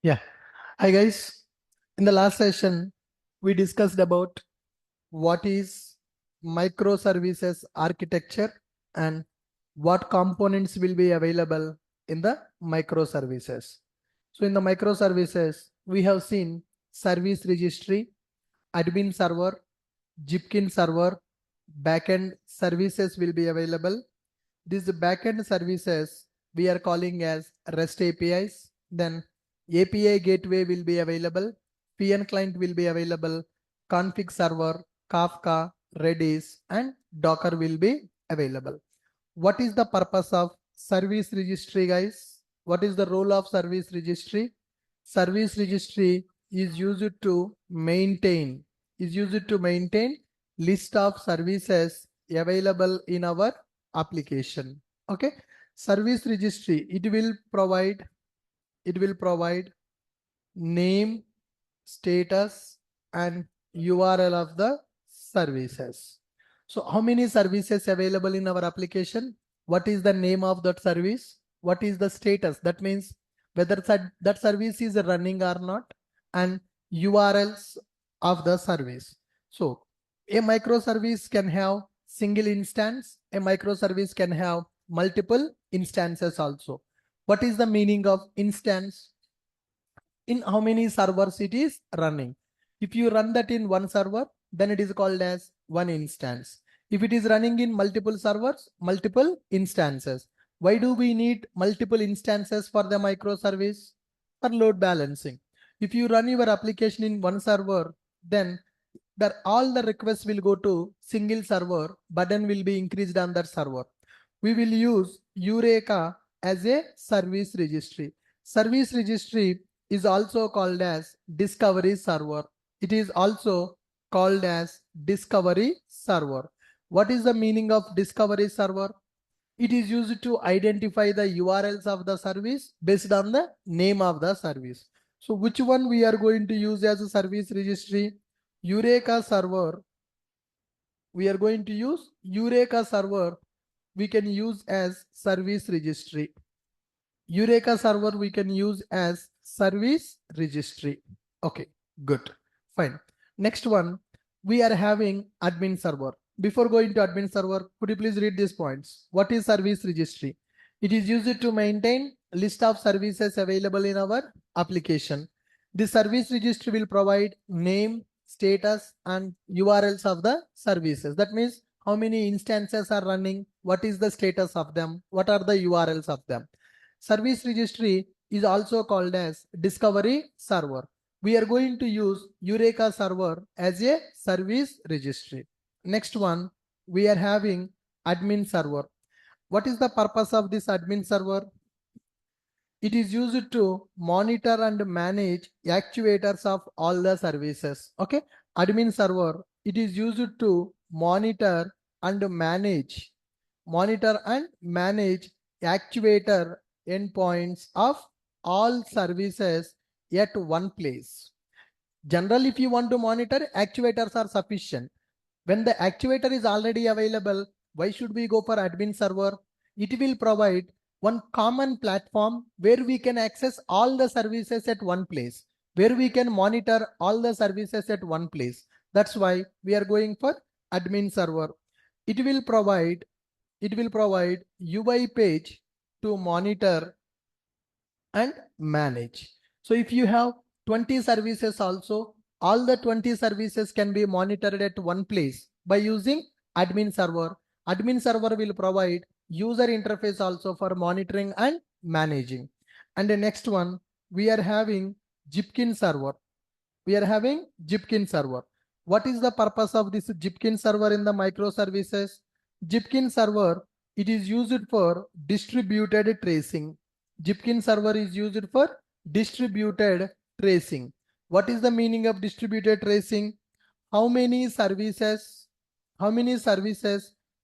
Yeah. Hi guys. In the last session, we discussed about what is microservices architecture and what components will be available in the microservices. So in the microservices, we have seen service registry, admin server, Jipkin server, backend services will be available. These backend services we are calling as REST APIs. Then API gateway will be available. PN client will be available. Config server, Kafka, Redis, and Docker will be available. What is the purpose of service registry, guys? What is the role of service registry? Service registry is used to maintain list of services available in our application. Okay, service registry, it will provide name, status, and URL of the services. So how many services available in our application? What is the name of that service? What is the status? That means whether that service is running or not, and URLs of the service. So a microservice can have single instance. A microservice can have multiple instances also. What is the meaning of instance? In how many servers it is running. If you run that in one server, then it is called as one instance. If it is running in multiple servers, multiple instances. Why do we need multiple instances for the microservice? For load balancing. If you run your application in one server, then all the requests will go to single server, burden will be increased on that server. We will use Eureka as a service registry. Service registry is also called as discovery server. It is also called as discovery server. What is the meaning of discovery server? It is used to identify the URLs of the service based on the name of the service. So which one we are going to use as a service registry? Eureka server. We are going to use Eureka server. We can use as service registry. Eureka server we can use as service registry. Okay, good, fine. Next one, we are having admin server. Before going to admin server, could you please read these points? What is service registry? It is used to maintain list of services available in our application. The service registry will provide name, status, and URLs of the services. That means how many instances are running, what is the status of them, what are the URLs of them. Service registry is also called as discovery server. We are going to use Eureka server as a service registry. Next one, we are having admin server. What is the purpose of this admin server? It is used to monitor and manage actuators of all the services. Okay, admin server, it is used to monitor and manage actuator endpoints of all services at one place. Generally, if you want to monitor, actuators are sufficient. When the actuator is already available, why should we go for admin server? It will provide one common platform where we can access all the services at one place, where we can monitor all the services at one place. That's why we are going for admin server. It will provide UI page to monitor and manage. So if you have 20 services also, all the 20 services can be monitored at one place by using admin server. Admin server will provide user interface also for monitoring and managing. And the next one, we are having Jipkin server. What is the purpose of this Jipkin server in the microservices? Jipkin server, it is used for distributed tracing. Jipkin server is used for distributed tracing. What is the meaning of distributed tracing? How many services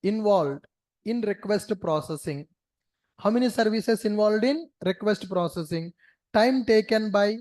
involved in request processing? How many services involved in request processing? Time taken by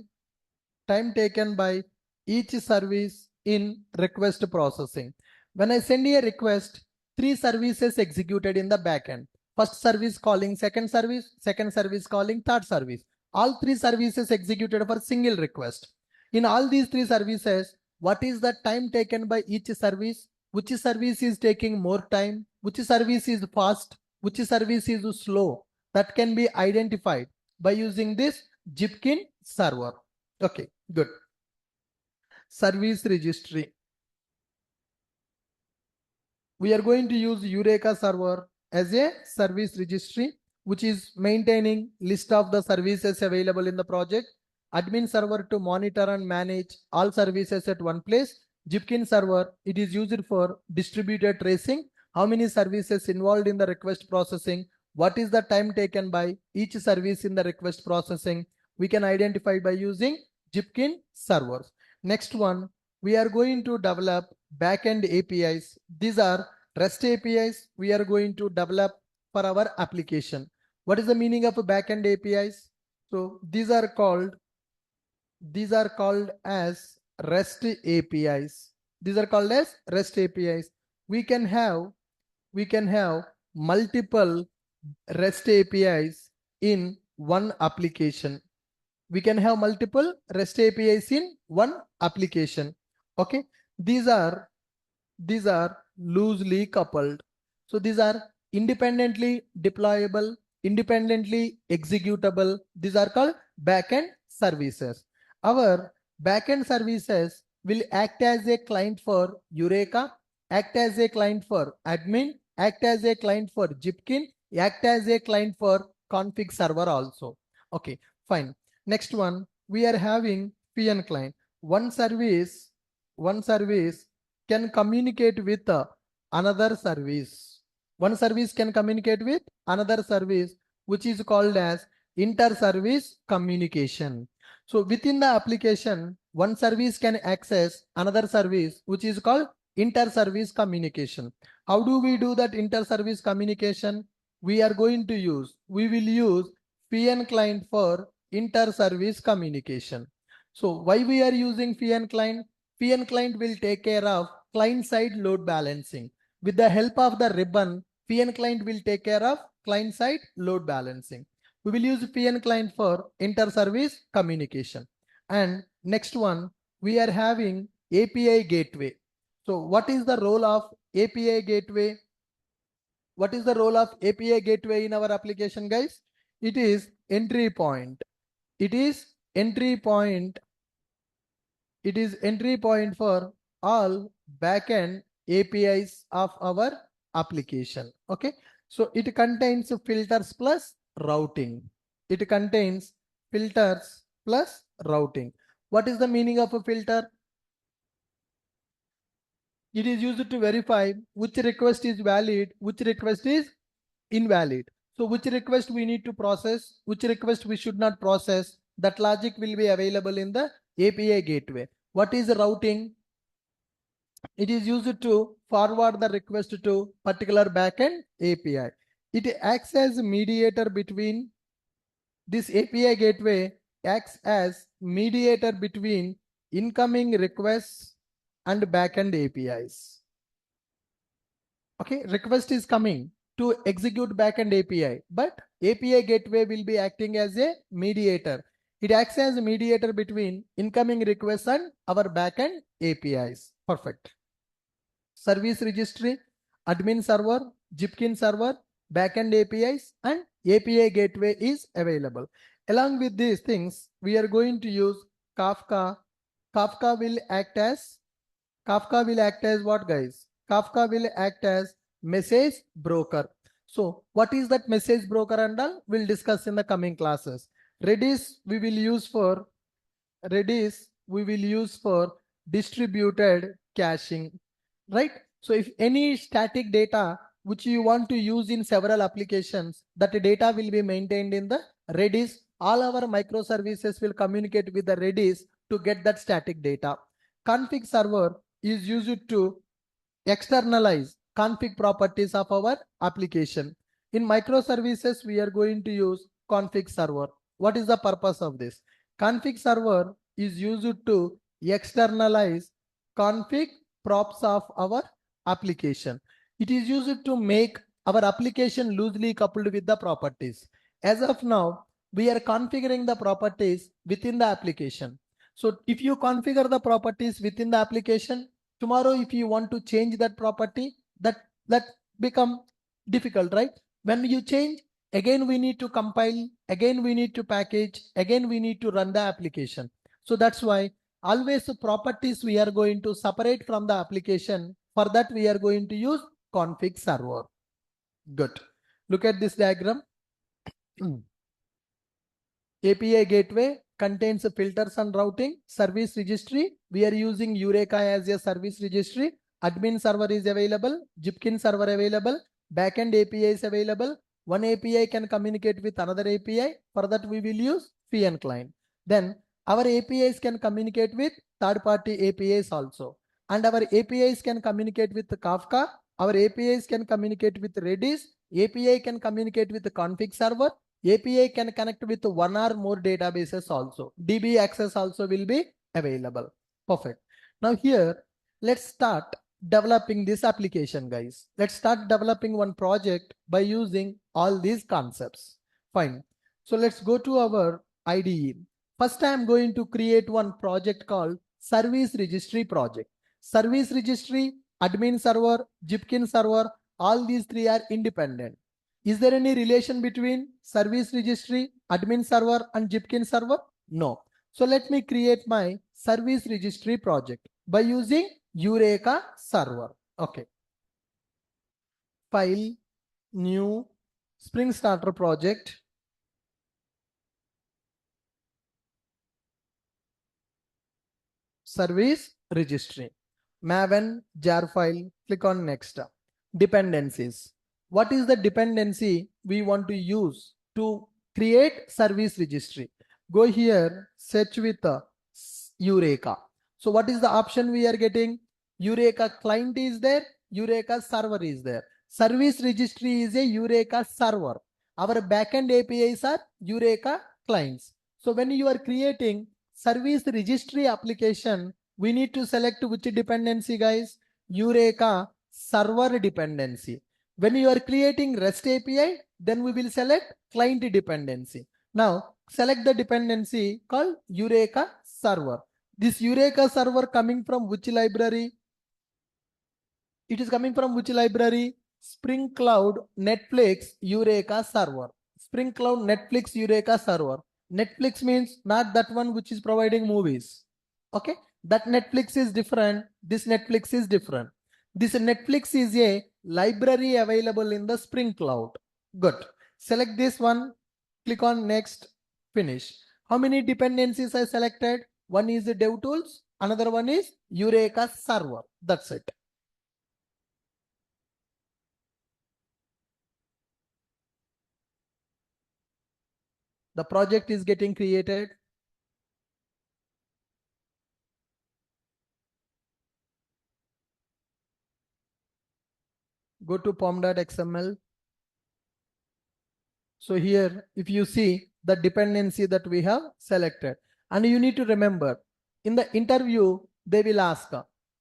each service in request processing. When I send a request, 3 services executed in the backend. First service calling second service calling third service. all three services executed for single request. In all these three services, what is the time taken by each service? Which service is taking more time? Which service is fast? Which service is slow? That can be identified by using this Jipkin server. Okay, good. Service registry. We are going to use Eureka server as a service registry, which is maintaining list of the services available in the project. Admin server to monitor and manage all services at one place. Jipkin server, it is used for distributed tracing. How many services involved in the request processing? What is the time taken by each service in the request processing? We can identify by using Jipkin servers. Next one, we are going to develop backend APIs. These are REST APIs we are going to develop for our application. What is the meaning of backend APIs? So these are called as REST APIs. These are called as REST APIs. We can have multiple REST APIs in one application. We can have multiple REST APIs in one application. Okay, these are loosely coupled. So these are independently deployable, independently executable. These are called backend services. Our backend services will act as a client for Eureka, act as a client for admin, act as a client for Jipkin, act as a client for config server also. Okay, fine. Next one, we are having PN client. One service can communicate with another service. One service can communicate with another service, which is called as inter-service communication. So within the application, one service can access another service, which is called inter-service communication. How do we do that inter-service communication? We will use PN client for inter-service communication. So why we are using PN client? PN client will take care of client-side load balancing. With the help of the ribbon, PN client will take care of client-side load balancing. We will use PN client for inter-service communication. And next one, we are having API gateway. So what is the role of API gateway? What is the role of API gateway in our application, guys? It is entry point. It is entry point for all backend APIs of our application. Okay, so it contains filters plus routing. It contains filters plus routing. What is the meaning of a filter? It is used to verify which request is valid, which request is invalid. So which request we need to process, which request we should not process, that logic will be available in the API gateway. What is routing? It is used to forward the request to particular backend API. It acts as a mediator between, this API gateway acts as mediator between incoming requests and backend APIs. Okay, request is coming to execute backend API, but API gateway will be acting as a mediator. It acts as a mediator between incoming requests and our backend APIs. Perfect. Service registry, admin server, Jipkin server, backend APIs, and API gateway is available. Along with these things, we are going to use Kafka. Kafka will act as what, guys? Kafka will act as message broker. So what is that message broker and all? We'll discuss in the coming classes. Redis we will use for distributed caching, right? So if any static data which you want to use in several applications, that data will be maintained in the Redis. All our microservices will communicate with the Redis to get that static data. Config server is used to externalize config properties of our application. In microservices, we are going to use config server. What is the purpose of this? Config server is used to externalize config props of our application. It is used to make our application loosely coupled with the properties. As of now, we are configuring the properties within the application. So if you configure the properties within the application, tomorrow if you want to change that property, that become difficult, right? When you change, again we need to compile, again we need to package, again we need to run the application. So that's why always the properties we are going to separate from the application. For that we are going to use config server. Good. Look at this diagram. API gateway contains filters and routing. Service registry, we are using Eureka as a service registry. Admin server is available. Jipkin server available. Backend API is available. One API can communicate with another API. For that we will use FIAN client. Then our APIs can communicate with third-party APIs also. And our APIs can communicate with Kafka. Our APIs can communicate with Redis. API can communicate with the config server. API can connect with one or more databases also. DB access also will be available. Perfect. Now here, let's start developing this application, guys. Let's start developing one project by using all these concepts. Fine. So let's go to our IDE. First, I am going to create one project called service registry project. Service registry, admin server, Jipkin server, all these three are independent. Is there any relation between service registry, admin server and Jipkin server? No. So let me create my service registry project by using Eureka server. Okay. File, new, Spring Starter project. Service registry. Maven, jar file, click on next. Dependencies. What is the dependency we want to use to create service registry? Go here, search with Eureka. So what is the option we are getting? Eureka client is there, Eureka server is there. Service registry is a Eureka server. Our backend APIs are Eureka clients. So when you are creating service registry application, we need to select which dependency, guys? Eureka server dependency. When you are creating REST API, then we will select client dependency. Now select the dependency called Eureka server. This Eureka server coming from which library? It is coming from which library? Spring Cloud Netflix Eureka server. Spring Cloud Netflix Eureka server. Netflix means not that one which is providing movies. Okay, that Netflix is different. This Netflix is different. This Netflix is a library available in the Spring Cloud. Good. Select this one. Click on next. Finish. How many dependencies I selected? One is the DevTools. Another one is Eureka server. That's it. The project is getting created. Go to pom.xml. So here, if you see the dependency that we have selected, and you need to remember, in the interview, they will ask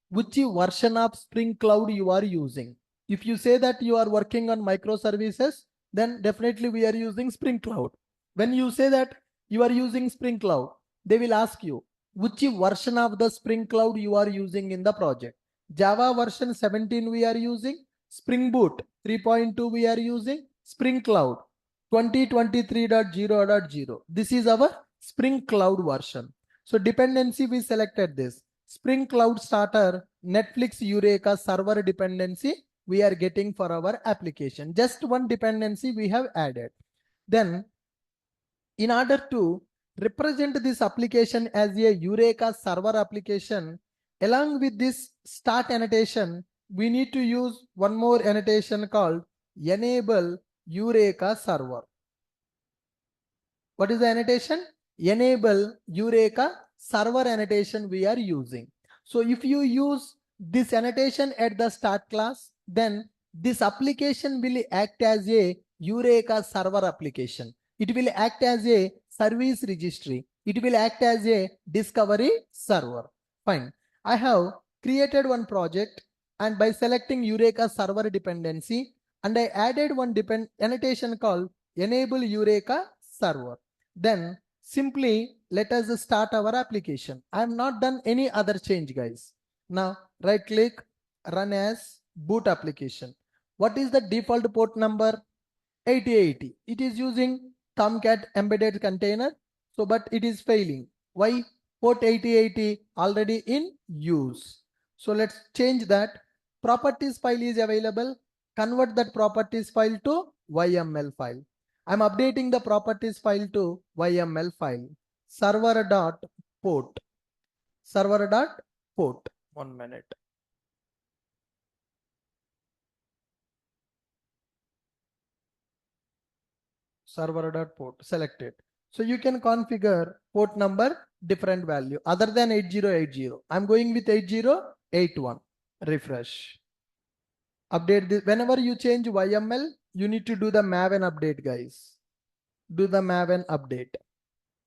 which version of Spring Cloud you are using. If you say that you are working on microservices, then definitely we are using Spring Cloud. When you say that you are using Spring Cloud, they will ask you which version of the Spring Cloud you are using in the project. Java version 17 we are using, Spring Boot 3.2 we are using, Spring Cloud 2023.0.0. This is our Spring Cloud version. So dependency we selected this. Spring Cloud Starter Netflix Eureka server dependency we are getting for our application. Just one dependency we have added. Then in order to represent this application as a Eureka server application, along with this start annotation, we need to use one more annotation called enable Eureka server. What is the annotation? Enable Eureka server annotation we are using. So if you use this annotation at the start class, then this application will act as a Eureka server application. It will act as a service registry. It will act as a discovery server. Fine. I have created one project, and by selecting Eureka server dependency, and I added one annotation called enable Eureka server. Then simply let us start our application. I have not done any other change, guys. Now right click, run as boot application. What is the default port number? 8080. It is using Tomcat embedded container. So, but it is failing. Why? Port 8080 already in use. So let's change that. Properties file is available. Convert that properties file to YML file. I'm updating the properties file to YML file. Server.port. Server.port. 1 minute. Server.port selected. So you can configure port number different value other than 8080. I'm going with 8081. Refresh. Update this. Whenever you change YML, you need to do the Maven update, guys. Do the Maven update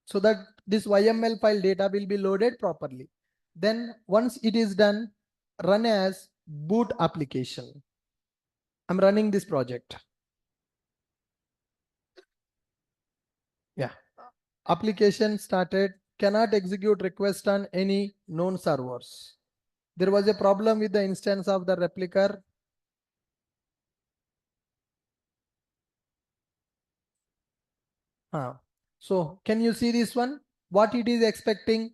so that this YML file data will be loaded properly. Then once it is done, run as boot application. I'm running this project. Yeah. Application started, cannot execute request on any known servers. There was a problem with the instance of the replica. So can you see this one? What it is expecting?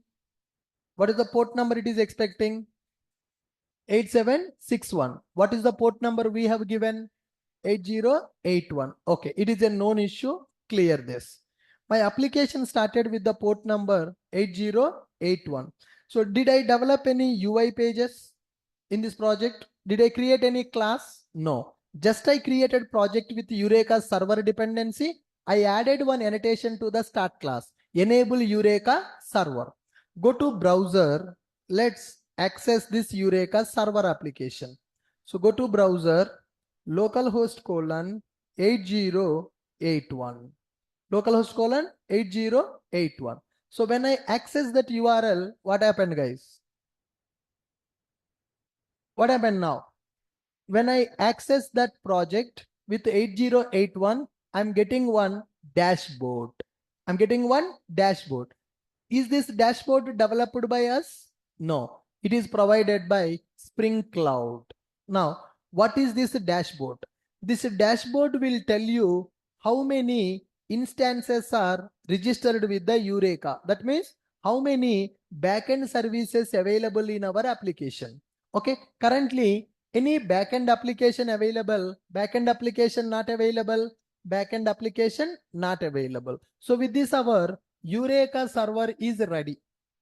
What is the port number it is expecting? 8761. What is the port number we have given? 8081. Okay, it is a known issue. Clear this. My application started with the port number 8081. So did I develop any UI pages in this project? Did I create any class? No. Just I created project with Eureka server dependency. I added one annotation to the start class. Enable Eureka server. Go to browser. Let's access this Eureka server application. So go to browser, localhost colon 8081. Localhost colon 8081. So when I access that URL, what happened, guys? What happened now? When I access that project with 8081, I'm getting one dashboard. I'm getting one dashboard. Is this dashboard developed by us? No, it is provided by Spring Cloud. Now, what is this dashboard? This dashboard will tell you how many instances are registered with the Eureka. That means how many backend services available in our application. Okay, currently any backend application available, backend application not available, backend application not available. So with this our Eureka server is ready.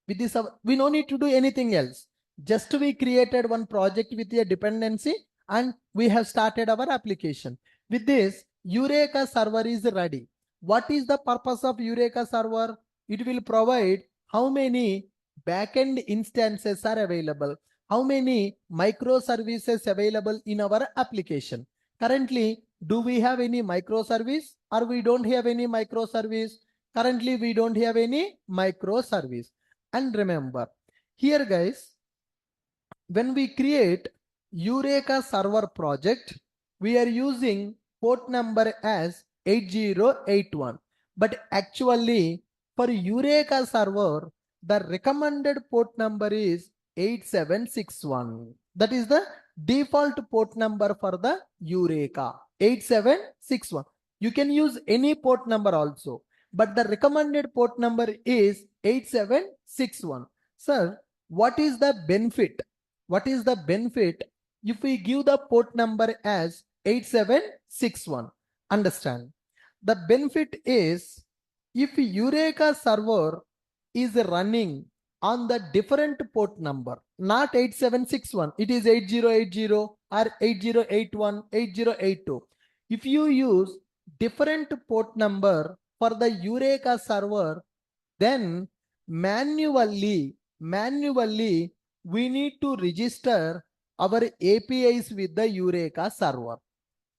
With this we no need to do anything else. Just we created one project with a dependency and we have started our application. With this Eureka server is ready. What is the purpose of Eureka server? It will provide how many backend instances are available, how many microservices available in our application. Currently, do we have any microservice or we don't have any microservice? Currently, we don't have any microservice. And remember, here guys, when we create Eureka server project, we are using port number as 8081. But actually, for Eureka server, the recommended port number is 8761. That is the default port number for the Eureka, 8761. You can use any port number also, but the recommended port number is 8761. Sir, what is the benefit? What is the benefit if we give the port number as 8761? Understand. The benefit is if Eureka server is running on the different port number, not 8761, it is 8080 or 8081, 8082. If you use different port number for the Eureka server, then manually we need to register our APIs with the Eureka server.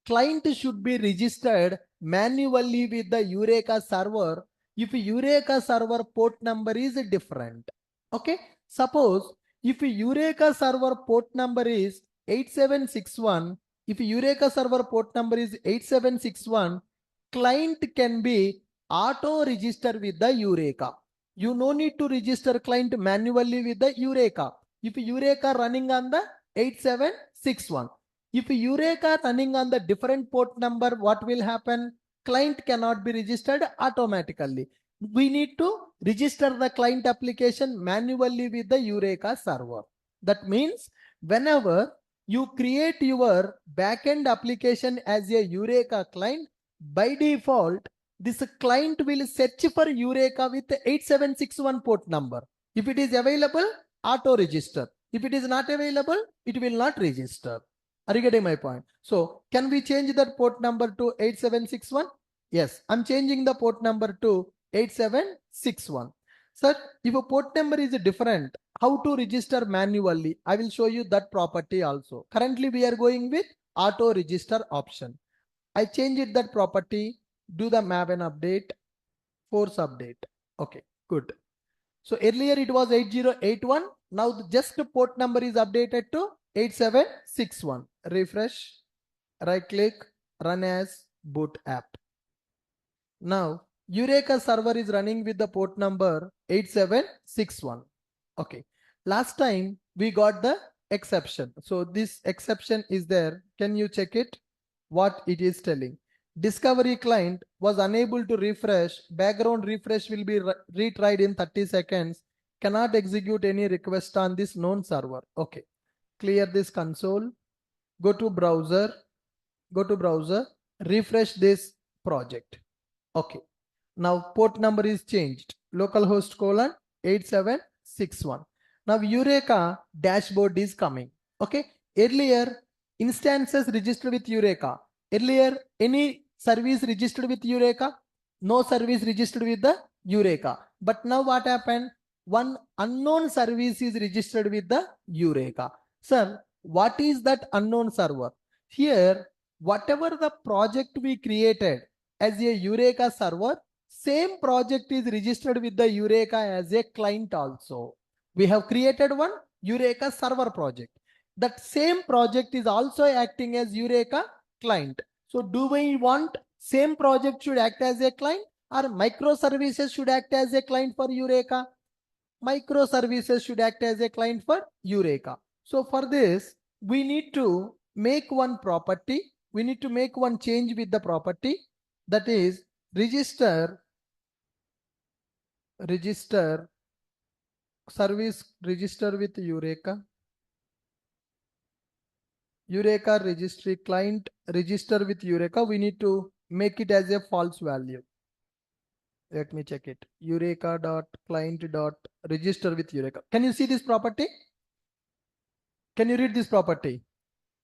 Client should be registered manually with the Eureka server if Eureka server port number is different. Okay, suppose if Eureka server port number is 8761, if Eureka server port number is 8761, client can be auto register with the Eureka. You no need to register client manually with the Eureka. If Eureka running on the 8761, if Eureka running on the different port number, what will happen? Client cannot be registered automatically. We need to register the client application manually with the Eureka server. That means whenever you create your backend application as a Eureka client, by default, this client will search for Eureka with the 8761 port number. If it is available, auto register. If it is not available, it will not register. Are you getting my point? So can we change that port number to 8761? Yes, I'm changing the port number to 8761. Sir, if a port number is different, how to register manually? I will show you that property also. Currently, we are going with auto register option. I changed that property, do the Maven update, force update. Okay, good. So earlier it was 8081. Now just the port number is updated to 8761. Refresh, right click, run as boot app. Now Eureka server is running with the port number 8761. Okay. Last time we got the exception. So this exception is there. Can you check it? What it is telling? Discovery client was unable to refresh. Background refresh will be retried in 30 seconds. Cannot execute any request on this known server. Okay. Clear this console. Go to browser. Refresh this project. Okay. Now port number is changed. Localhost colon 8761. Now Eureka dashboard is coming. Okay. Earlier instances registered with Eureka. Earlier any service registered with Eureka? No service registered with the Eureka. But now what happened? One unknown service is registered with the Eureka. Sir, what is that unknown server? Here, whatever the project we created as a Eureka server, same project is registered with the Eureka as a client also. We have created one Eureka server project. That same project is also acting as Eureka client. So do we want same project should act as a client or microservices should act as a client for Eureka? Microservices should act as a client for Eureka. So for this, we need to make one property. We need to make one change with the property, that is register service register with Eureka. Eureka registry client register with Eureka. We need to make it as a false value. Let me check it. Eureka.client.register with Eureka. Can you see this property? Can you read this property?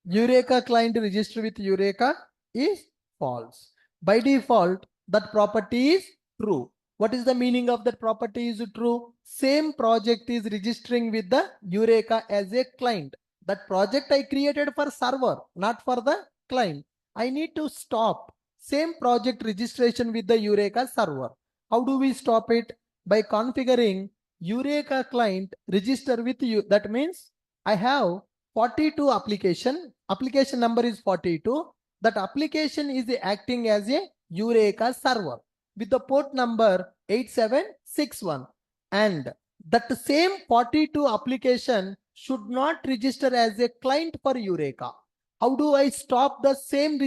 Eureka client register with Eureka is false. By default, that property is true. What is the meaning of that property is true? Same project is registering with the Eureka as a client. That project I created for server, not for the client. I need to stop same project registration with the Eureka server. How do we stop it? By configuring Eureka client register with you. That means I have 42 application number is 42. That application is acting as a Eureka server with the port number 8761, and that same 42 application should not register as a client for Eureka. How do I stop the same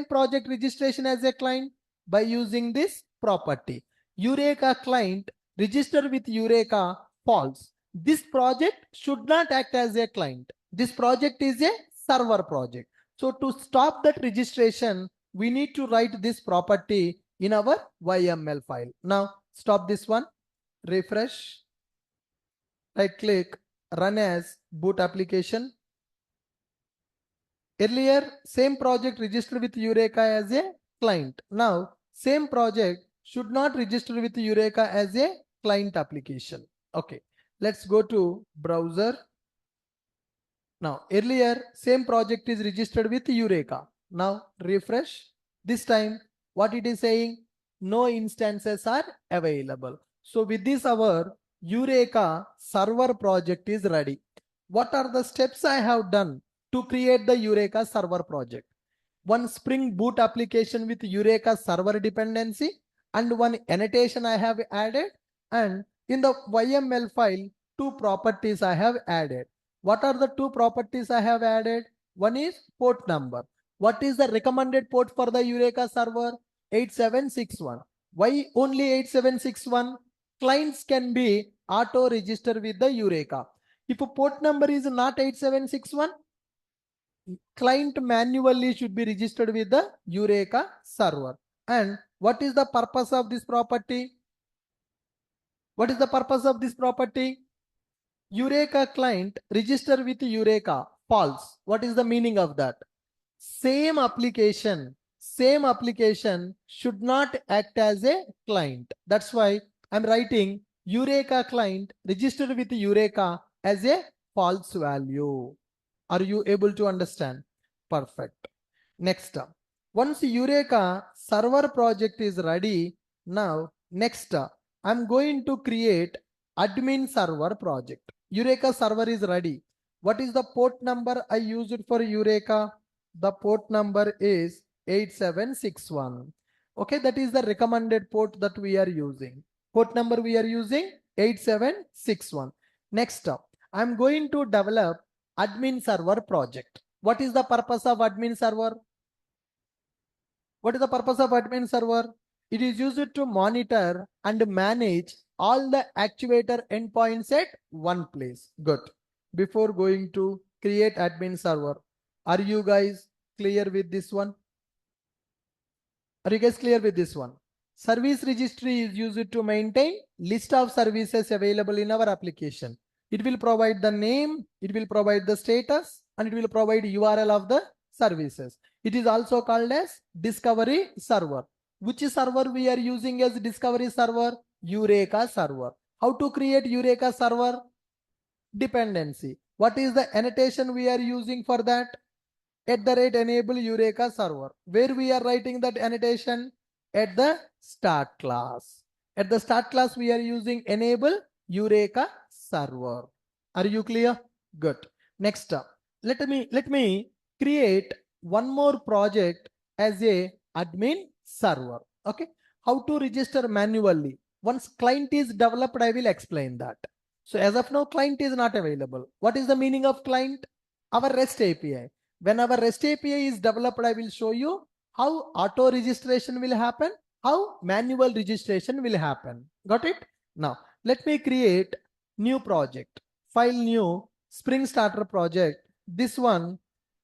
project registration as a client? By using this property. Eureka client register with Eureka false. This project should not act as a client. This project is a server project. So to stop that registration, we need to write this property in our YML file. Now stop this one, refresh, right click, run as boot application. Earlier, same project registered with Eureka as a client. Now, same project should not register with Eureka as a client application. Okay, let's go to browser. Now, earlier, same project is registered with Eureka. Now, refresh. This time, what it is saying? No instances are available. So, with this, our Eureka server project is ready. What are the steps I have done to create the Eureka server project? One Spring Boot application with Eureka server dependency. and one annotation I have added, and in the YML file, 2 properties I have added. What are the 2 properties I have added? One is port number. What is the recommended port for the Eureka server? 8761. Why only 8761? Clients can be auto register with the Eureka. If a port number is not 8761, client manually should be registered with the Eureka server. And what is the purpose of this property? What is the purpose of this property? Eureka client register with Eureka false. What is the meaning of that? Same application should not act as a client. That's why I'm writing Eureka client registered with Eureka as a false value. Are you able to understand? Perfect. Next up, once Eureka server project is ready, now next I'm going to create admin server project. Eureka server is ready. What is the port number I used for Eureka? The port number is 8761. Okay, that is the recommended port that we are using. Port number we are using 8761. Next up, I'm going to develop admin server project. What is the purpose of admin server? What is the purpose of admin server? It is used to monitor and manage all the actuator endpoints at one place. Good. Before going to create admin server, are you guys clear with this one? Are you guys clear with this one? Service registry is used to maintain list of services available in our application. It will provide the name, it will provide the status, and it will provide URL of the services. It is also called as discovery server. Which server we are using as discovery server? Eureka server. How to create Eureka server? Dependency. What is the annotation we are using for that? @enable Eureka server. Where we are writing that annotation? At the start class. At the start class we are using enable Eureka server. Are you clear? Good. Next up, let me create one more project as a admin server. Okay. How to register manually? Once client is developed, I will explain that. So as of now, client is not available. What is the meaning of client? Our REST API. When our REST API is developed, I will show you how auto registration will happen, how manual registration will happen. Got it? Now, let me create new project. File new Spring Starter project. This one,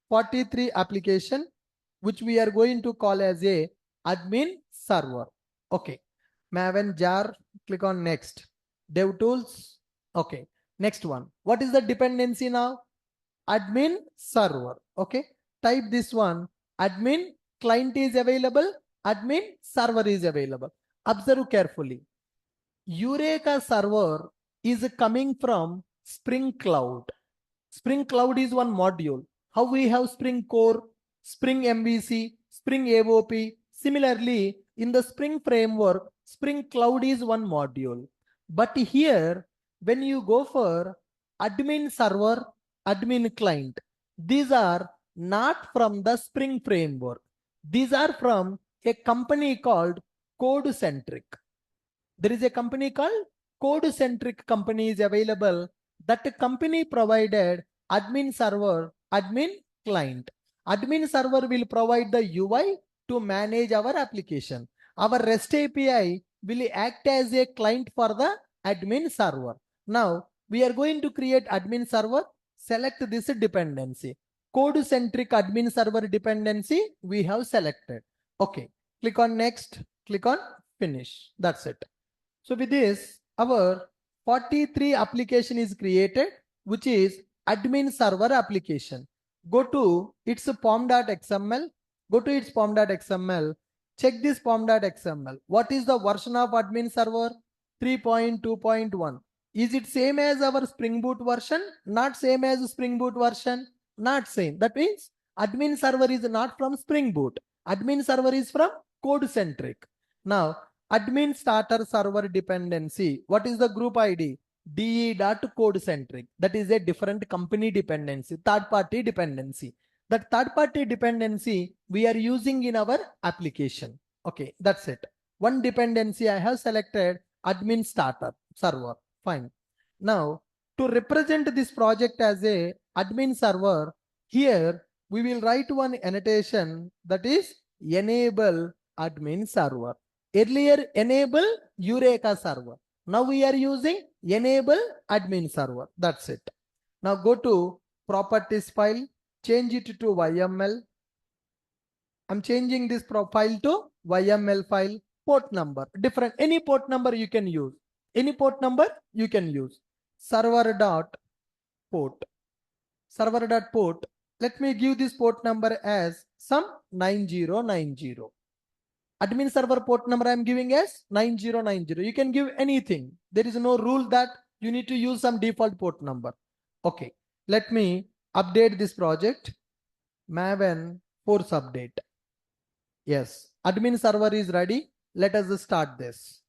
43 application, which we are going to call as a admin server. Okay. Maven jar, click on next. DevTools. Okay. Next one. What is the dependency now? Admin server. Okay. Type this one. Admin client is available. Admin server is available. Observe carefully. Eureka server is coming from Spring Cloud. Spring Cloud is one module. How we have Spring Core, Spring MVC, Spring AOP. Similarly, in the Spring framework, Spring Cloud is one module. But here, when you go for admin server, admin client, these are not from the Spring framework. These are from a company called CodeCentric. There is a company called CodeCentric company is available. That company provided admin server, admin client. Admin server will provide the UI to manage our application. Our REST API will act as a client for the admin server. Now we are going to create admin server. Select this dependency. CodeCentric admin server dependency we have selected. Okay. Click on next. Click on finish. That's it. So with this, our 43 application is created, which is admin server application. Go to its pom.xml. Go to its pom.xml. Check this pom.xml. What is the version of admin server? 3.2.1. Is it same as our Spring Boot version? Not same as Spring Boot version. Not same. That means admin server is not from Spring Boot. Admin server is from CodeCentric. Now, admin starter server dependency. What is the group ID? de.codecentric. That is a different company dependency, third-party dependency. That third-party dependency we are using in our application. Okay, that's it. One dependency I have selected admin starter server. Fine. Now to represent this project as a admin server, here we will write one annotation that is enable admin server. Earlier enable Eureka server. Now we are using enable admin server. That's it. Now go to properties file, change it to YML. I'm changing this profile to YML file. Port number, different, any port number you can use. Any port number you can use. Server.port. Server.port. Let me give this port number as some 9090. Admin server port number I'm giving as 9090. You can give anything. There is no rule that you need to use some default port number. Okay, let me update this project. Maven force update. Yes, admin server is ready. Let us start this.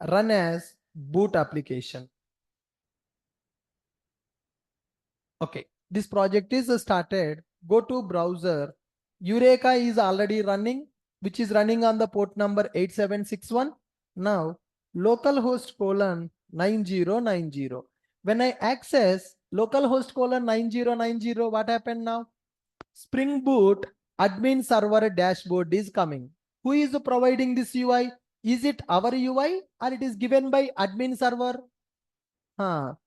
Run as boot application. Okay, this project is started. Go to browser. Eureka is already running, which is running on the port number 8761. Now localhost colon 9090. When I access localhost colon 9090, what happened now? Spring Boot admin server dashboard is coming. Who is providing this UI? Is it our UI or it is given by admin server?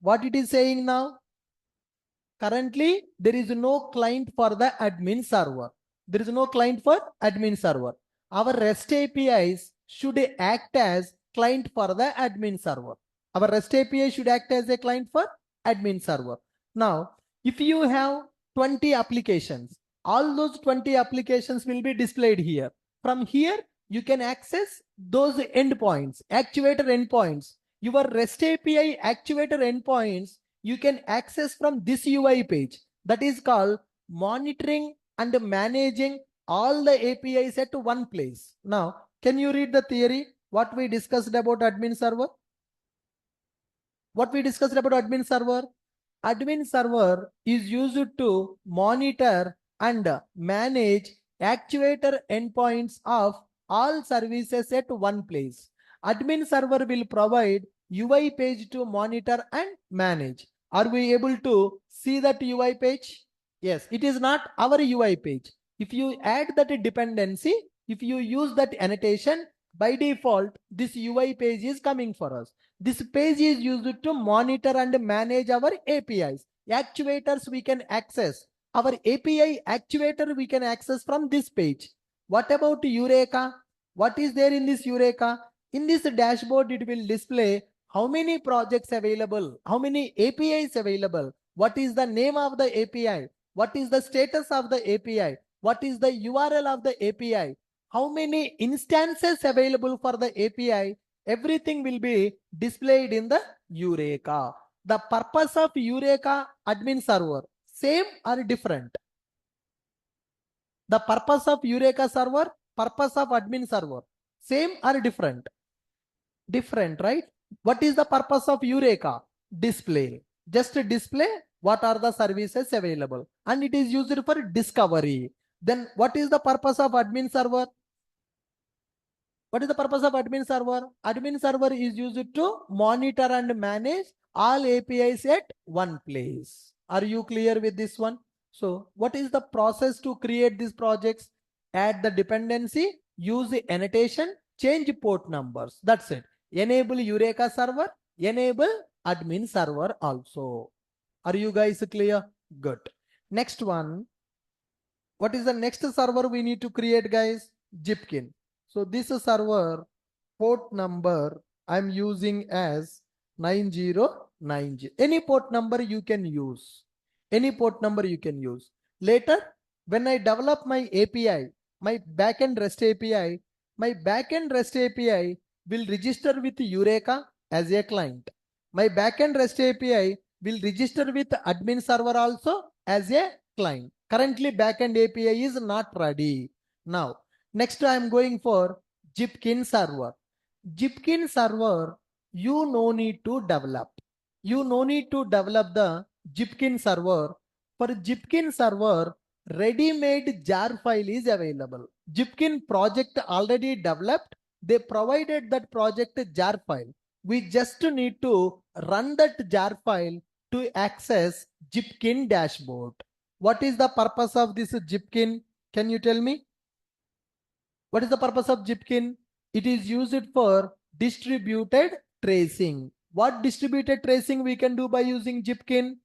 What it is saying now? Currently, there is no client for the admin server. There is no client for admin server. Our REST APIs should act as client for the admin server. Our REST API should act as a client for admin server. Now, if you have 20 applications, all those 20 applications will be displayed here. From here, you can access those endpoints, actuator endpoints. Your REST API actuator endpoints you can access from this UI page. That is called monitoring and managing all the APIs at one place. Now, can you read the theory? What we discussed about admin server? What we discussed about admin server? Admin server is used to monitor and manage actuator endpoints of all services at one place. Admin server will provide UI page to monitor and manage. Are we able to see that UI page? Yes, it is not our UI page. If you add that dependency, if you use that annotation, by default, this UI page is coming for us. This page is used to monitor and manage our APIs. Actuators we can access. Our API actuator we can access from this page. What about Eureka? What is there in this Eureka? In this dashboard, it will display how many projects available, how many APIs available, what is the name of the API, what is the status of the API, what is the URL of the API, how many instances available for the API, everything will be displayed in the Eureka. The purpose of Eureka admin server, same or different? The purpose of Eureka server, purpose of admin server, same or different? Different, right? What is the purpose of Eureka? Display. Just display what are the services available. And it is used for discovery. Then what is the purpose of admin server? What is the purpose of admin server? Admin server is used to monitor and manage all APIs at one place. Are you clear with this one? So what is the process to create these projects? Add the dependency, use the annotation, change port numbers. That's it. Enable Eureka server, enable admin server also. Are you guys clear? Good. Next one. What is the next server we need to create, guys? Zipkin. So this server port number I'm using as 9090. Any port number you can use. Any port number you can use. Later, when I develop my API, my backend REST API, my backend REST API will register with Eureka as a client. My backend REST API will register with admin server also as a client. Currently, backend API is not ready. Now, next I am going for Zipkin server. Zipkin server, you no need to develop. You no need to develop the Zipkin server. For Zipkin server, ready-made jar file is available. Zipkin project already developed they provided that project jar file. We just need to run that jar file to access Jipkin dashboard. What is the purpose of this Jipkin? Can you tell me? What is the purpose of Jipkin? It is used for distributed tracing. What distributed tracing we can do by using Jipkin?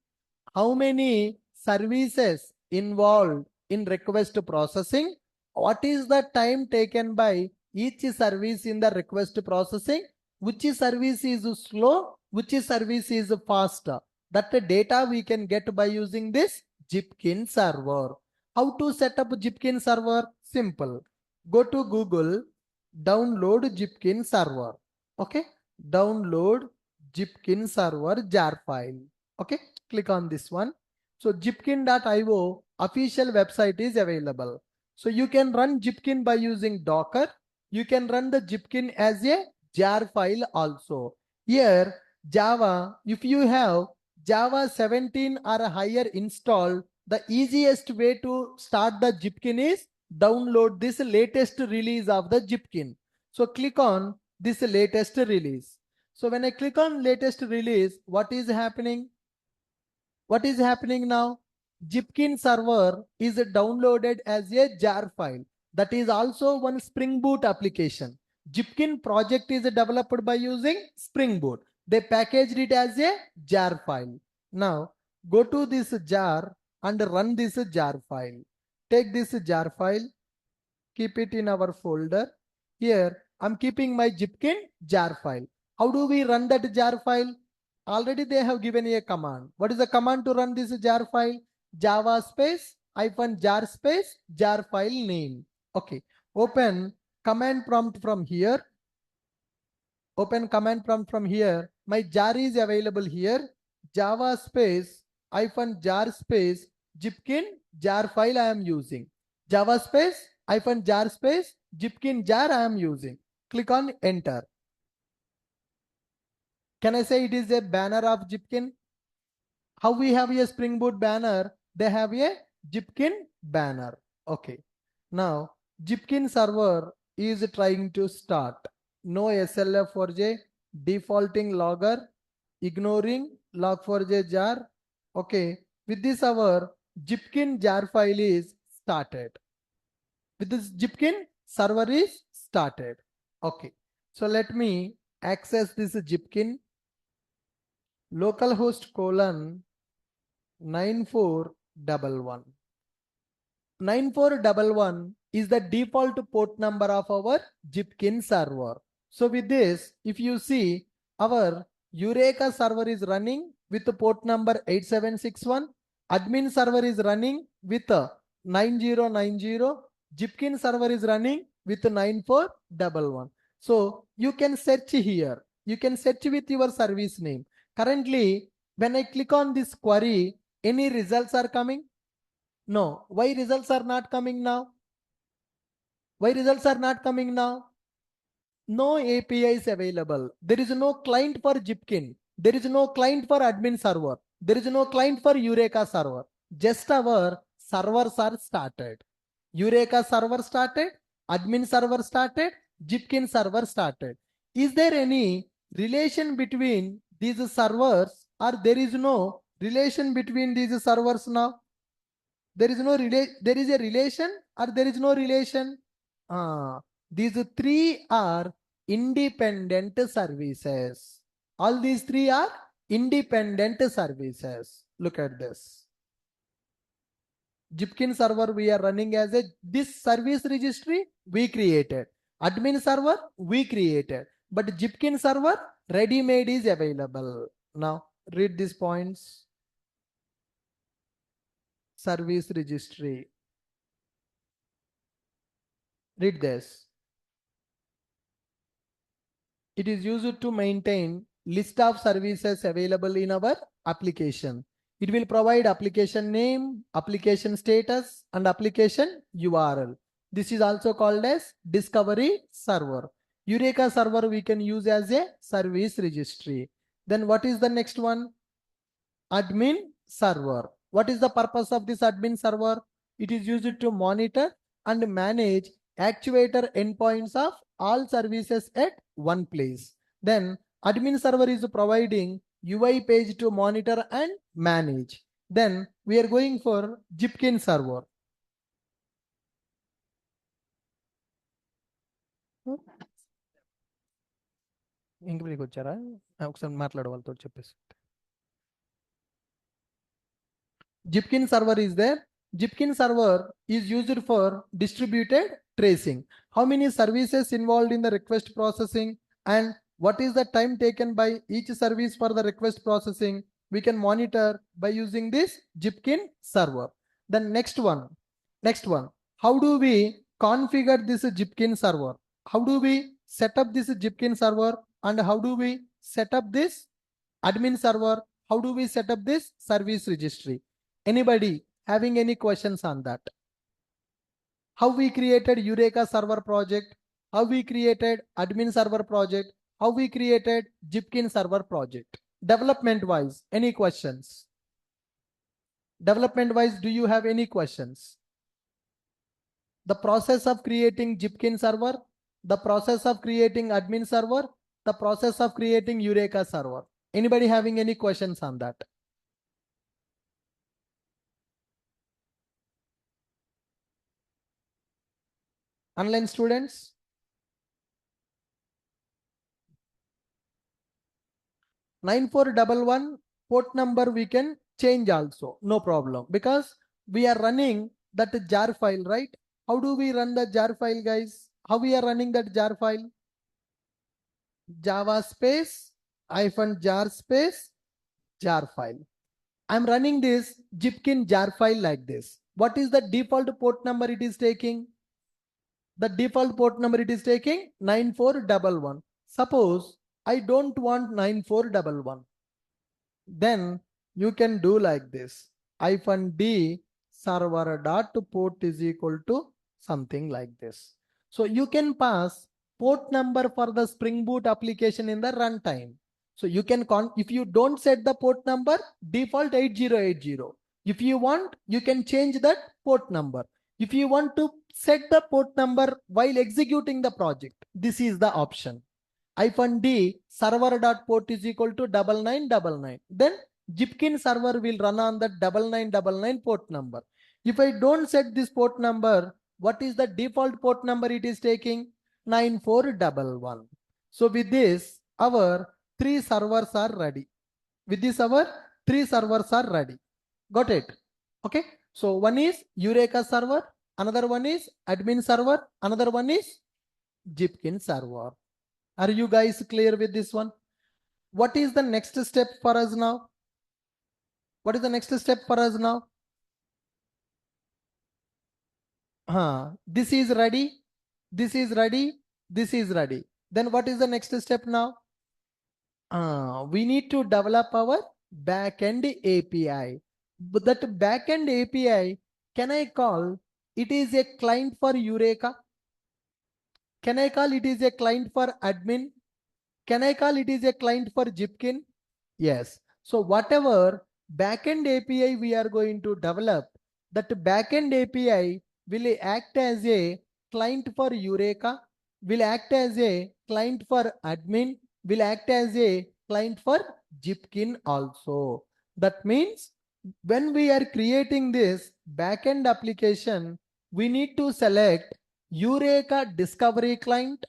How many services involved in request processing? What is the time taken by each service in the request processing? Which service is slow? Which service is fast? That data we can get by using this Jipkin server. How to set up Jipkin server? Simple. Go to Google, download Jipkin server. Okay, download Jipkin server jar file. Okay, click on this one. So Jipkin.io official website is available. So you can run Jipkin by using Docker. You can run the Jipkin as a jar file also. Here Java, if you have Java 17 or higher installed, the easiest way to start the Jipkin is download this latest release of the Jipkin. So click on this latest release. So when I click on latest release, what is happening? What is happening now? Jipkin server is downloaded as a jar file. That is also one Spring Boot application. Jipkin project is developed by using Spring Boot. They packaged it as a jar file. Now go to this jar and run this jar file. Take this jar file, keep it in our folder. Here I'm keeping my Jipkin jar file. How do we run that jar file? Already they have given a command. What is the command to run this jar file? Java space -jar space jar file name. Okay. Open command prompt from here. Open command prompt from here. My jar is available here. Java space -jar space Jipkin jar file I am using. Java space -jar space Jipkin jar I am using. Click on enter. Can I say it is a banner of Jipkin? How we have a Spring Boot banner, they have a Jipkin banner. Okay. Now Jipkin server is trying to start. No SLF4j, defaulting logger, ignoring log4j jar. Okay. With this our Jipkin jar file is started. With this Jipkin server is started. Okay. So let me access this Jipkin. Localhost colon 9411. 9411 is the default port number of our Jipkin server. So with this, if you see, our Eureka server is running with the port number 8761. Admin server is running with 9090. Jipkin server is running with 9411. So you can search here. You can search with your service name. Currently, when I click on this query, any results are coming? No. Why results are not coming now? Why results are not coming now? No API is available. There is no client for Jipkin. There is no client for admin server. There is no client for Eureka server. Just our servers are started. Eureka server started, admin server started, Jipkin server started. Is there any relation between these servers, or there is no relation between these servers now? There is no there is a relation or there is no relation? These three are independent services. All these three are independent services. Look at this. Jipkin server we are running as a this service registry we created. Admin server we created. But Jipkin server ready-made is available. Now read these points. Service registry. Read this. It is used to maintain list of services available in our application. It will provide application name, application status, and application URL. This is also called as discovery server. Eureka server we can use as a service registry. Then what is the next one? Admin server. What is the purpose of this admin server? It is used to monitor and manage actuator endpoints of all services at one place. Then admin server is providing UI page to monitor and manage. Then we are going for Jipkin server. ఇంటికి వచ్చారా ఒకసారి మాట్లాడే వాళ్ళతో చెప్పేసి Jipkin server is there. Jipkin server is used for distributed tracing. How many services involved in the request processing and what is the time taken by each service for the request processing? We can monitor by using this Jipkin server. Then next one. How do we configure this Jipkin server? How do we set up this Jipkin server and how do we set up this admin server? How do we set up this service registry? Anybody having any questions on that? How we created Eureka server project? How we created admin server project? How we created Jipkin server project? Development wise, any questions? Development wise, do you have any questions? The process of creating Jipkin server, the process of creating admin server, the process of creating Eureka server. Anybody having any questions on that? Online students? 9411 port number we can change also, no problem, because we are running that jar file, right? How do we run the jar file, guys? How we are running that jar file? Java space -jar space jar file. I'm running this Jipkin jar file like this. What is the default port number it is taking? The default port number it is taking 9411. Suppose I don't want 9411. Then you can do like this. -d server dot port is equal to something like this. So you can pass port number for the Spring Boot application in the runtime. So you can if you don't set the port number, default 8080. If you want, you can change that port number. If you want to set the port number while executing the project, this is the option. -d server dot port is equal to 9999. Then Jipkin server will run on the 9999 port number. If I don't set this port number, what is the default port number it is taking? 9411. So with this, our 3 servers are ready. With this, our 3 servers are ready. Got it? Okay. So one is Eureka server, another one is admin server, another one is Jipkin server. Are you guys clear with this one? What is the next step for us now? What is the next step for us now? This is ready. This is ready. This is ready. Then what is the next step now? We need to develop our backend API. But that backend API, can I call it is a client for Eureka? Can I call it is a client for admin? Can I call it is a client for Jipkin? Yes. So whatever backend API we are going to develop, that backend API will act as a client for Eureka, will act as a client for admin, will act as a client for Jipkin also. That means when we are creating this backend application, we need to select Eureka discovery client,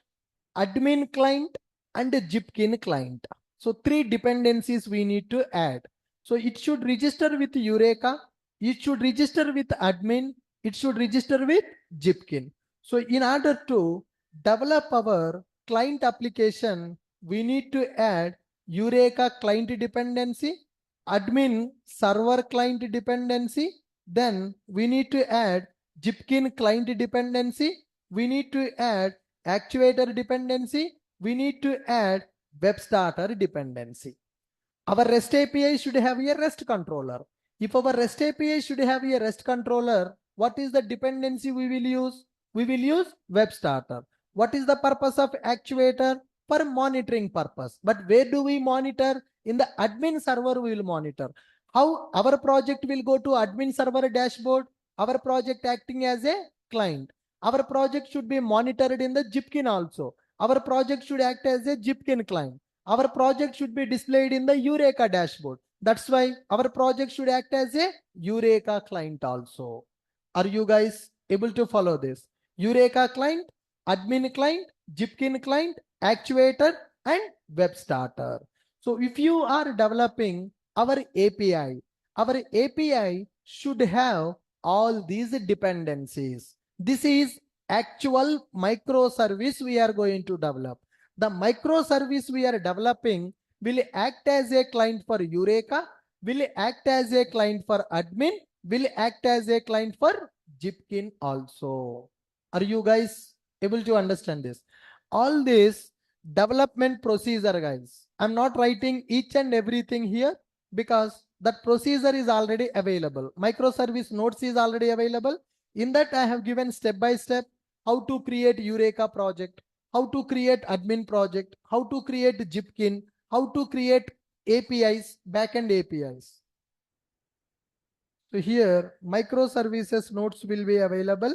admin client, and Jipkin client. So 3 dependencies we need to add. So it should register with Eureka, it should register with admin, it should register with Jipkin. So in order to develop our client application, we need to add Eureka client dependency, admin server client dependency, then we need to add Jipkin client dependency, we need to add actuator dependency, we need to add web starter dependency. Our REST API should have a REST controller. If our REST API should have a REST controller, what is the dependency we will use? We will use web starter. What is the purpose of actuator? For monitoring purpose. But where do we monitor? In the admin server we will monitor. How our project will go to admin server dashboard? Our project acting as a client. Our project should be monitored in the Jipkin also. Our project should act as a Jipkin client. Our project should be displayed in the Eureka dashboard. That's why our project should act as a Eureka client also. Are you guys able to follow this? Eureka client, admin client, Jipkin client, actuator, and web starter. So if you are developing our API should have all these dependencies. This is actual microservice we are going to develop. The microservice we are developing will act as a client for Eureka, will act as a client for admin, will act as a client for Jipkin also. Are you guys able to understand this? All this development procedure, guys. I'm not writing each and everything here because that procedure is already available. Microservice nodes is already available. In that I have given step by step how to create Eureka project, how to create admin project, how to create Jipkin, how to create APIs, backend APIs. So here microservices nodes will be available.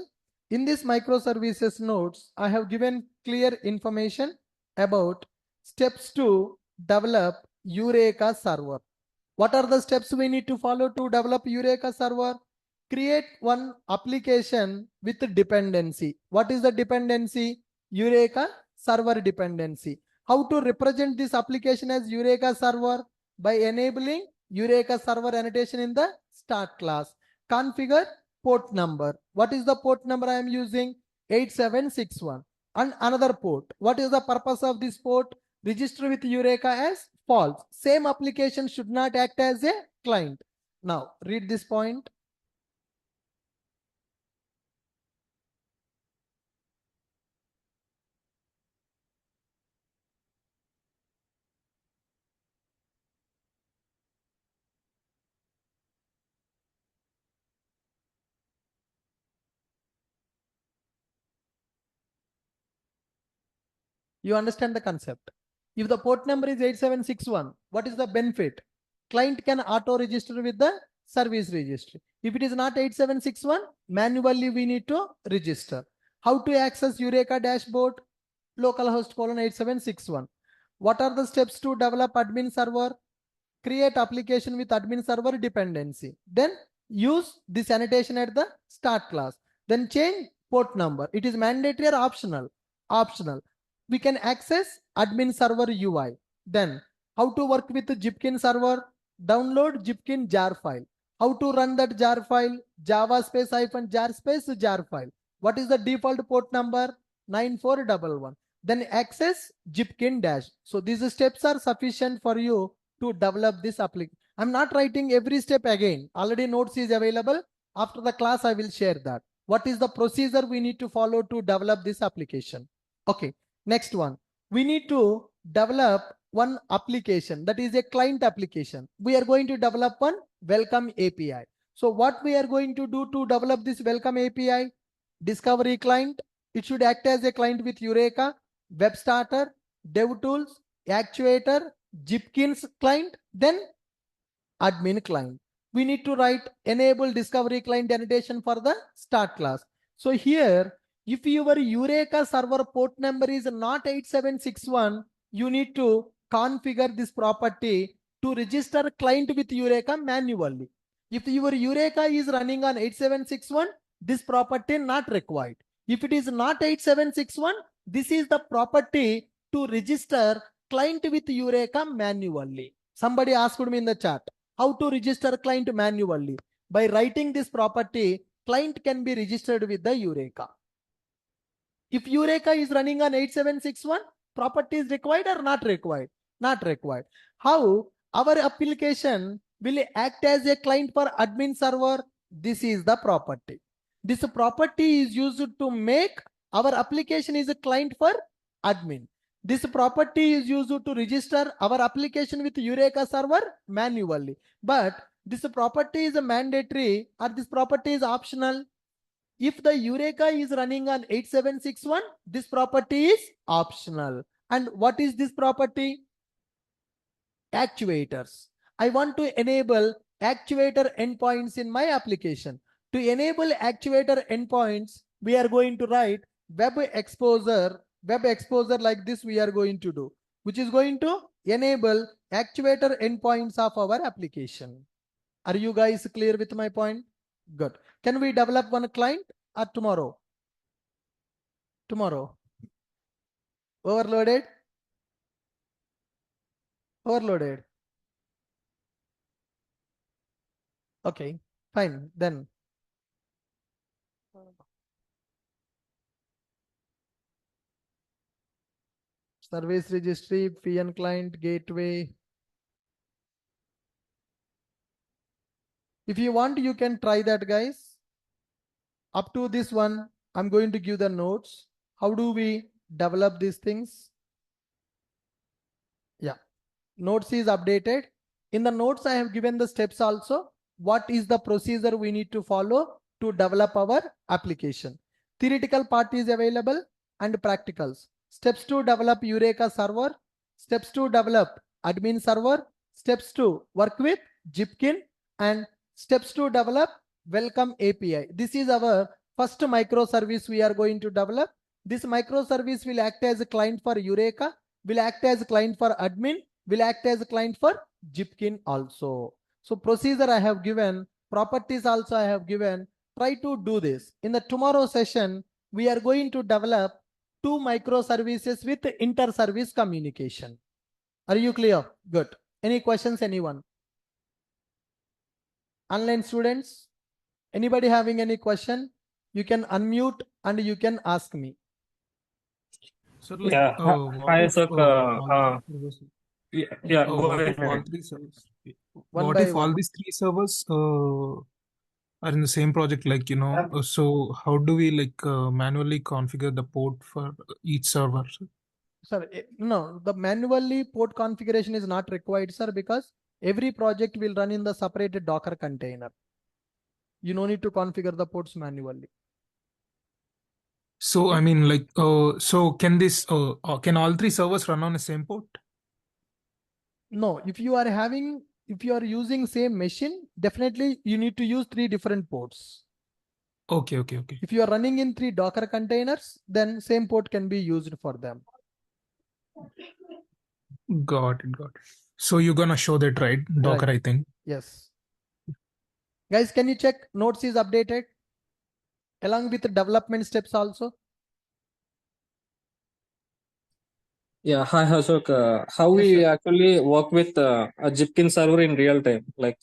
In this microservices nodes, I have given clear information about steps to develop Eureka server. What are the steps we need to follow to develop Eureka server? Create one application with dependency. What is the dependency? Eureka server dependency. How to represent this application as Eureka server? By enabling Eureka server annotation in the start class. Configure port number. What is the port number I am using? 8761. And another port. What is the purpose of this port? Register with Eureka as false. Same application should not act as a client. Now read this point. You understand the concept. If the port number is 8761, what is the benefit? Client can auto register with the service registry. If it is not 8761, manually we need to register. How to access Eureka dashboard? Localhost colon 8761. What are the steps to develop admin server? Create application with admin server dependency. Then use this annotation at the start class. Then change port number. It is mandatory or optional? Optional. We can access admin server UI. Then how to work with the Jipkin server? Download Jipkin jar file. How to run that jar file? Java space hyphen jar space jar file. What is the default port number? 9411. Then access Jipkin dash. So these steps are sufficient for you to develop this application. I'm not writing every step again. Already notes is available. After the class, I will share that. What is the procedure we need to follow to develop this application? Okay. Next one, we need to develop one application that is a client application. We are going to develop one welcome API. So what we are going to do to develop this welcome API? Discovery client. It should act as a client with Eureka, web starter, dev tools, actuator, Jipkins client, then admin client. We need to write enable discovery client annotation for the start class. So here, if your Eureka server port number is not 8761, you need to configure this property to register client with Eureka manually. If your Eureka is running on 8761, this property not required. If it is not 8761, this is the property to register client with Eureka manually. Somebody asked me in the chat, how to register client manually? By writing this property, client can be registered with the Eureka. If Eureka is running on 8761, property is required or not required? Not required. How our application will act as a client for admin server? This is the property. This property is used to make our application is a client for admin. This property is used to register our application with Eureka server manually. But this property is a mandatory or this property is optional. If the Eureka is running on 8761, this property is optional. And what is this property? Actuators. I want to enable actuator endpoints in my application. To enable actuator endpoints, we are going to write web exposure like this we are going to do, which is going to enable actuator endpoints of our application. Are you guys clear with my point? Good. Can we develop one client or tomorrow? Tomorrow. Overloaded? Overloaded. Okay, fine. Then service registry, PN client, gateway. If you want, you can try that, guys. Up to this one, I'm going to give the notes. How do we develop these things? Yeah, notes is updated. In the notes, I have given the steps also. What is the procedure we need to follow to develop our application? Theoretical part is available and practicals. Steps to develop Eureka server. Steps to develop admin server. Steps to work with Jipkin, and steps to develop welcome API. This is our first microservice we are going to develop. This microservice will act as a client for Eureka, will act as a client for admin, will act as a client for Jipkin also. So procedure I have given, properties also I have given. Try to do this. In the tomorrow session, we are going to develop 2 microservices with inter-service communication. Are you clear? Good. Any questions, anyone? Online students, anybody having any question? You can unmute and you can ask me. So like, Yeah, hi, Ashok. Go what if all ahead. three servers? One What by if all one. these three servers are in the same project? Like, so how do we manually configure the port for each server? Sir, no, the manually port configuration is not required, sir, because every project will run in the separated Docker container. You no need to configure the ports manually. So I mean, so can can all three servers run on the same port? No, if you are using same machine, definitely you need to use 3 different ports. Okay. If you are running in 3 Docker containers, then same port can be used for them. Got it. So you're gonna show that, right? Docker, Right. I think. Yes. Guys, can you check notes is updated along with the development steps also? Yeah, hi, Ashok. How Yes, we sir. actually work with a Jipkin server in real time? Like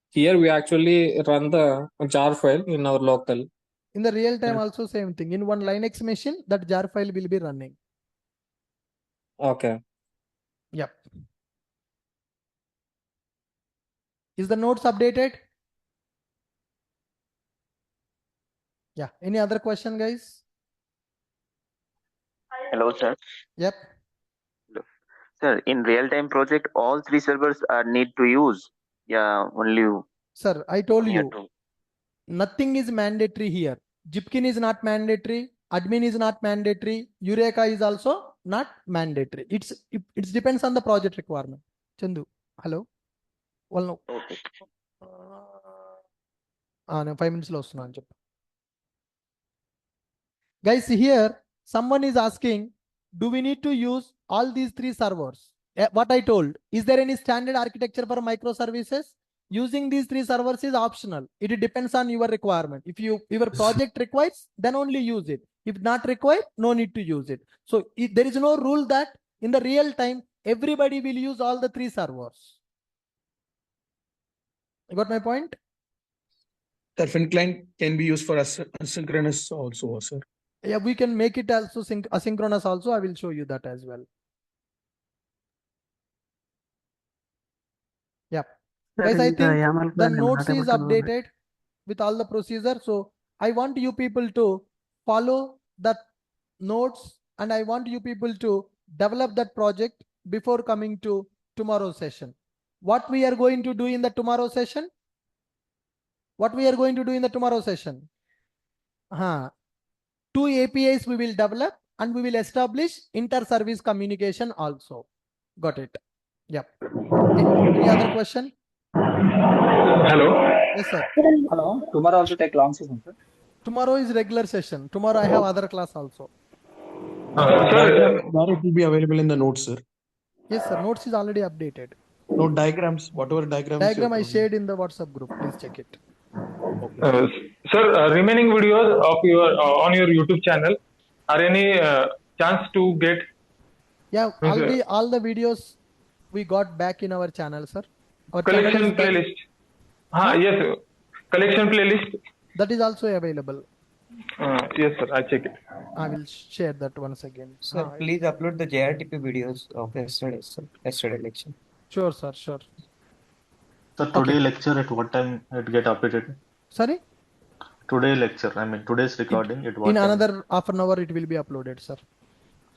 here, we actually run the jar file in our local. In the real time And, also same thing. In one Linux machine, that jar file will be running. okay. Yep. Is the notes updated? Yeah. Any other question, guys? Hello, sir. Yep. Sir, in real-time project, all 3 servers are need to use. Yeah, only Sir, I told one or you, two. nothing is mandatory here. Jipkin is not mandatory. Admin is not mandatory. Eureka is also not mandatory. It depends on the project requirement. Chandu, hello. Well, no. Okay. No, 5 minutes lost. Guys, here someone is asking, do we need to use all these 3 servers? What I told, is there any standard architecture for microservices? Using these 3 servers is optional. It depends on your requirement. If your project requires, then only use it. If not required, no need to use it. So there is no rule that in the real time, everybody will use all the 3 servers. You got my point? The fin client can be used for asynchronous also, sir. Yeah, we can make it also asynchronous also. I will show you that as well. Yeah. Guys, I think the notes is updated with all the procedure. So I want you people to follow that notes, and I want you people to develop that project before coming to tomorrow's session. What we are going to do in the tomorrow session? What we are going to do in the tomorrow session? 2 APIs we will develop, and we will establish inter-service communication also. Got it? Yep. Any other question? Hello. Yes, sir. Hello. Tomorrow also take long session, sir. Tomorrow is regular session. Tomorrow I have other class also. Diagram, where it will be available in the notes, sir. Yes, sir. Notes is already updated. Note diagrams, whatever diagrams. Diagram I shared in the WhatsApp group. Please check it. Sir, remaining videos of your on your YouTube channel are any chance to get? Yeah, already all the videos we got back in our channel, sir. Our Collection channel is playlist. Yes, sir. Collection playlist. that is also available. Yes, sir. I check it. I will share that once again. Sir, please upload the JRTP videos of yesterday lecture. Sure, sir. Sure. So today lecture at what time it get updated? Sorry? Today lecture, I mean today's recording at what In time? another half an hour it will be uploaded, sir.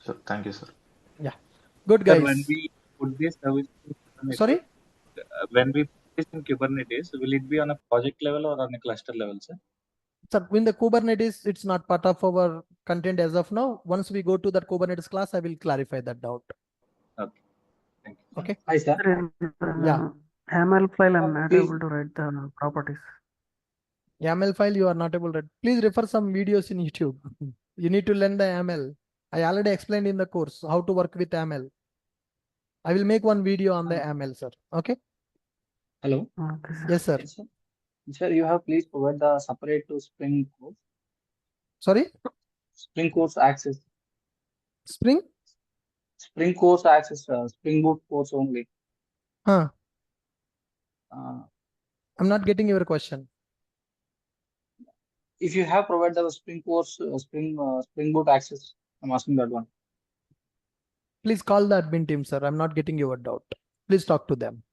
Sure, thank you, sir. Yeah. Good, guys. Sir, when we put this service in Kubernetes, Sorry? when we put this in Kubernetes, will it be on a project level or on a cluster level, sir? Sir, in the Kubernetes, it's not part of our content as of now. Once we go to that Kubernetes class, I will clarify that doubt. Okay. Thank you. Okay. Hi, sir. Yeah. YAML file, I'm not able to write the properties. YAML file, you are not able to. Please refer some videos in YouTube. You need to learn the YAML. I already explained in the course how to work with YAML. I will make one video on the YAML, sir. Okay. Hello. Okay, sir. Yes, sir. Yes, sir. Sir, you have please provide the separate to Spring course. Sorry? Spring course access. Spring? Spring course access. Spring Boot course only. Huh. Uh, I'm not getting your question. if you have provided the Spring course, Spring Boot access, I'm asking that one. Please call the admin team, sir. I'm not getting your doubt. Please talk to them.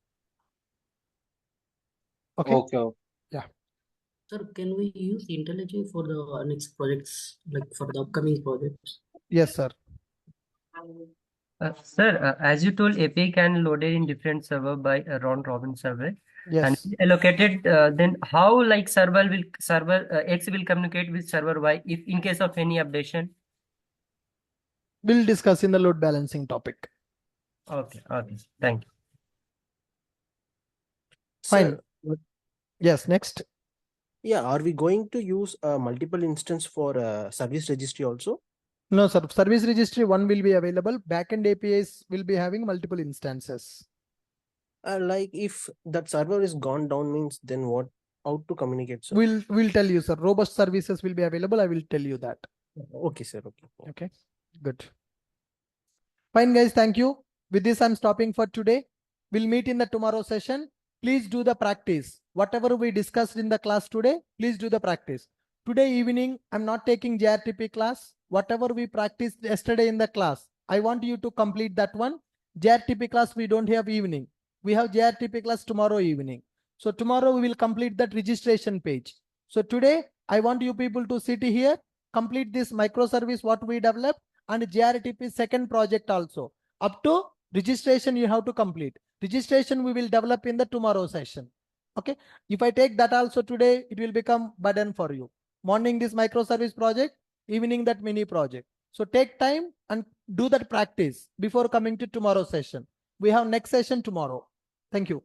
Okay. Okay. Yeah. Sir, can we use IntelliJ for the next projects, like for the upcoming projects? Yes, sir. Sir, as you told, API can load it in different server by a round robin server. Yes. And allocated, then how like server X will communicate with server Y if in case of any updation? We'll discuss in the load balancing topic. Okay. Okay. Thank you. Fine. Sir, Yes. Next. yeah, are we going to use a multiple instance for service registry also? No, sir. Service registry 1 will be available. Backend APIs will be having multiple instances. Like if that server is gone down means then what? How to communicate, sir? We'll tell you, sir. Robust services will be available. I will tell you that. Okay, sir. Okay. Okay. Good. Fine, guys. Thank you. With this, I'm stopping for today. We'll meet in the tomorrow session. Please do the practice. Whatever we discussed in the class today, please do the practice. Today evening, I'm not taking JRTP class. Whatever we practiced yesterday in the class, I want you to complete that one. JRTP class, we don't have evening. We have JRTP class tomorrow evening. So tomorrow we will complete that registration page. So today, I want you people to sit here, complete this microservice what we developed, and JRTP second project also. Up to registration you have to complete. Registration we will develop in the tomorrow session. Okay. If I take that also today, it will become burden for you. Morning this microservice project, evening that mini project. So take time and do that practice before coming to tomorrow's session. We have next session tomorrow. Thank you.